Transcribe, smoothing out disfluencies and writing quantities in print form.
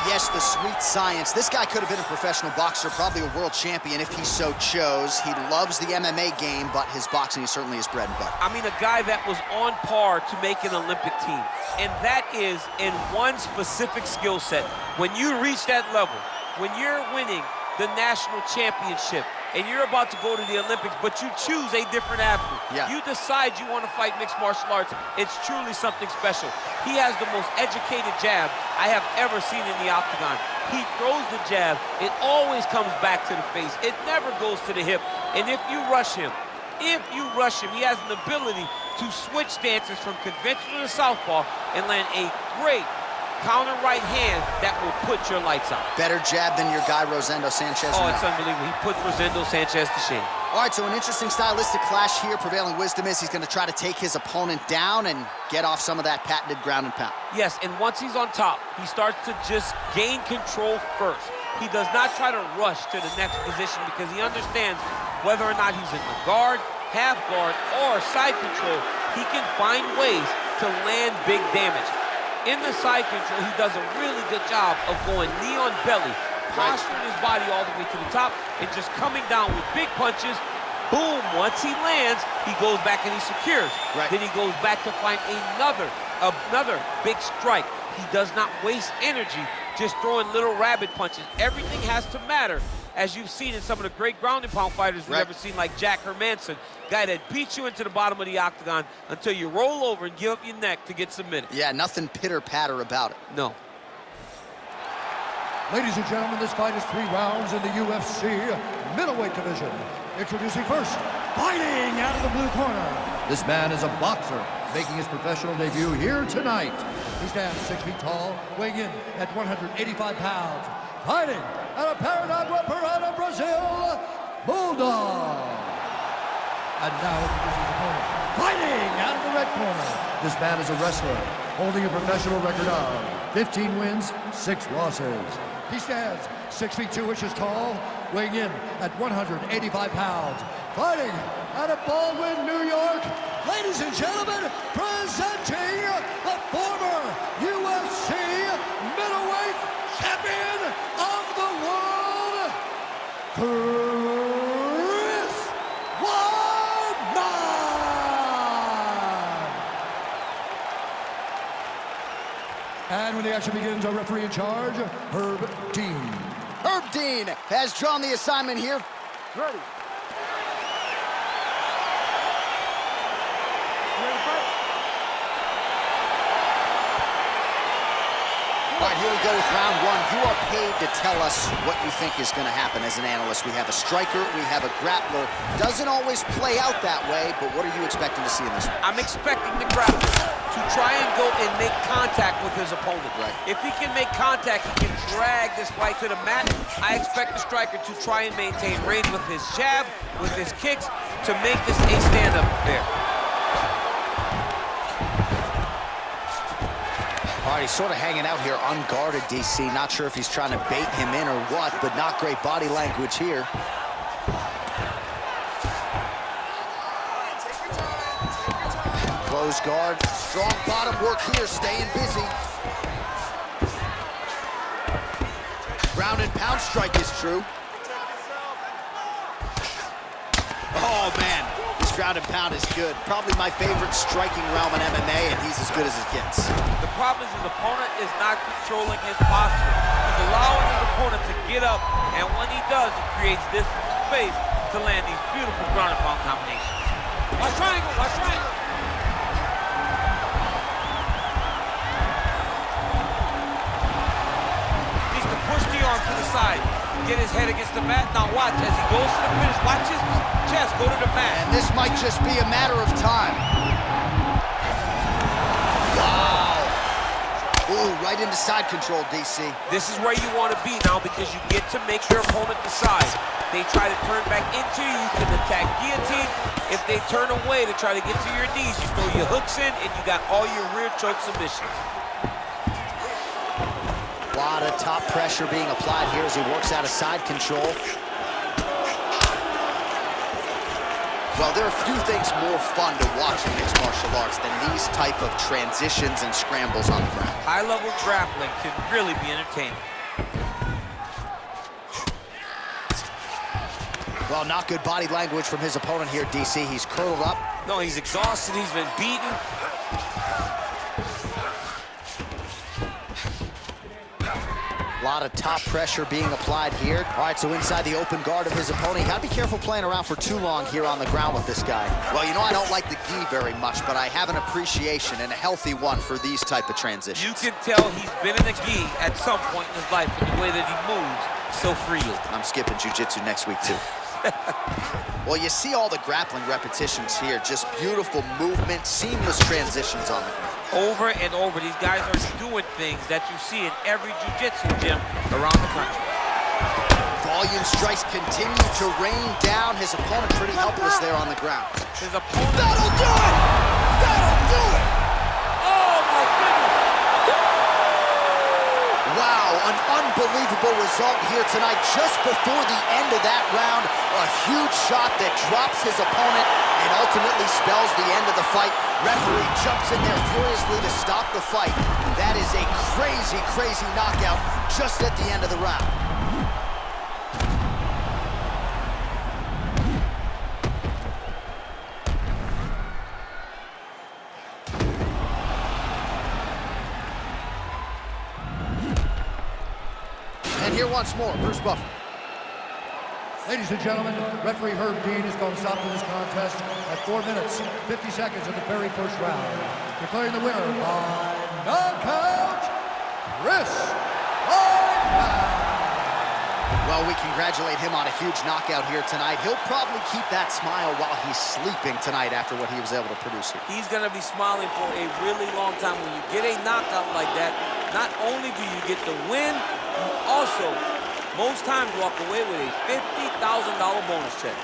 yes, the sweet science. This guy could have been a professional boxer, probably a world champion if he so chose. He loves the MMA game, but his boxing is certainly his bread and butter. I mean, a guy that was on par to make an Olympic team, and that is in one specific skill set. When you reach that level, when you're winning the national championship, and you're about to go to the Olympics, but you choose a different athlete. Yeah. You decide you want to fight mixed martial arts. It's truly something special. He has the most educated jab I have ever seen in the octagon. He throws the jab. It always comes back to the face. It never goes to the hip. And if you rush him, he has an ability to switch stances from conventional to southpaw and land a great counter right hand that will put your lights out. Better jab than your guy, Rosendo Sanchez. Oh, it's unbelievable. He put Rosendo Sanchez to shame. All right, so an interesting stylistic clash here. Prevailing wisdom is he's going to try to take his opponent down and get off some of that patented ground and pound. Yes, and once he's on top, he starts to just gain control first. He does not try to rush to the next position because he understands whether or not he's in the guard, half guard, or side control, he can find ways to land big damage. In the side control, he does a really good job of going knee on belly, posturing his body all the way to the top, and just coming down with big punches. Boom, once he lands, he goes back and he secures. Right. Then he goes back to find another big strike. He does not waste energy just throwing little rabbit punches. Everything has to matter, as you've seen in some of the great ground and pound fighters we've ever seen, like Jack Hermanson, guy that beats you into the bottom of the octagon until you roll over and give up your neck to get submitted. Yeah, nothing pitter-patter about it. No. Ladies and gentlemen, this fight is 3 rounds in the UFC middleweight division. Introducing first, fighting out of the blue corner. This man is a boxer, making his professional debut here tonight. He stands 6 feet tall, weighing in at 185 pounds. Fighting out of Paranagua, Parana, Brazil, Bulldog. And now introducing his opponent, fighting out of the red corner. This man is a wrestler, holding a professional record of 15 wins, 6 losses. He stands 6 feet 2 inches tall, weighing in at 185 pounds. Fighting out of Baldwin, New York, ladies and gentlemen, presenting the former UFC middleweight champion of the world, Chris Weidman. And when the action begins, our referee in charge, Herb Dean. Herb Dean has drawn the assignment here. Ready. All right, here we go with round 1. You are paid to tell us what you think is going to happen as an analyst. We have a striker, we have a grappler. Doesn't always play out that way, but what are you expecting to see in this one? I'm expecting the grappler to try and go and make contact with his opponent. Right. If he can make contact, he can drag this fight to the mat. I expect the striker to try and maintain range with his jab, with his kicks, to make this a stand-up affair. All right, he's sort of hanging out here unguarded, DC. Not sure if he's trying to bait him in or what, but not great body language here. Close guard, strong bottom work here, staying busy. Ground and pound strike is true. Oh, man, this ground and pound is good. Probably my favorite striking realm in MMA, and he's as good as it gets. The problem is his opponent is not controlling his posture. He's allowing his opponent to get up, and when he does, it creates distance and space to land these beautiful ground and pound combinations. Watch triangle, watch triangle. Needs to push the arm to the side, get his head against the mat. Now watch, as he goes to the finish, watch his chest go to the mat. And this might just be a matter of time. Wow. Ooh, right into side control, DC. This is where you want to be now because you get to make your opponent decide. They try to turn back into you, you can attack guillotine. If they turn away to try to get to your knees, you throw your hooks in and you got all your rear choke submissions. A lot of top pressure being applied here as he works out of side control. Well, there are few things more fun to watch in mixed martial arts than these type of transitions and scrambles on the ground. High-level grappling can really be entertaining. Well, not good body language from his opponent here, DC. He's curled up. No, he's exhausted. He's been beaten. A lot of top pressure being applied here. All right, so inside the open guard of his opponent. You gotta be careful playing around for too long here on the ground with this guy. Well, you know I don't like the gi very much, but I have an appreciation and a healthy one for these type of transitions. You can tell he's been in a gi at some point in his life with the way that he moves so freely. I'm skipping jiu-jitsu next week, too. Well, you see all the grappling repetitions here. Just beautiful movement, seamless transitions on the ground. Over and over, these guys are doing things that you see in every jiu-jitsu gym around the country. Volume strikes continue to rain down. His opponent pretty helpless there on the ground. His opponent... That'll do it! That'll do it! Oh, my goodness! Wow, an unbelievable result here tonight. Just before the end of that round, a huge shot that drops his opponent and ultimately spells the end of the fight. Referee jumps in there furiously to stop the fight. That is a crazy, crazy knockout just at the end of the round. And here once more, Bruce Buffer. Ladies and gentlemen, referee Herb Dean is going to stop to this contest at 4 minutes, 50 seconds of the very first round. Declaring the winner by knockout, Chris Weidman. Well, we congratulate him on a huge knockout here tonight. He'll probably keep that smile while he's sleeping tonight after what he was able to produce here. He's going to be smiling for a really long time. When you get a knockout like that, not only do you get the win, you also, most times, walk away with a $50,000 bonus check.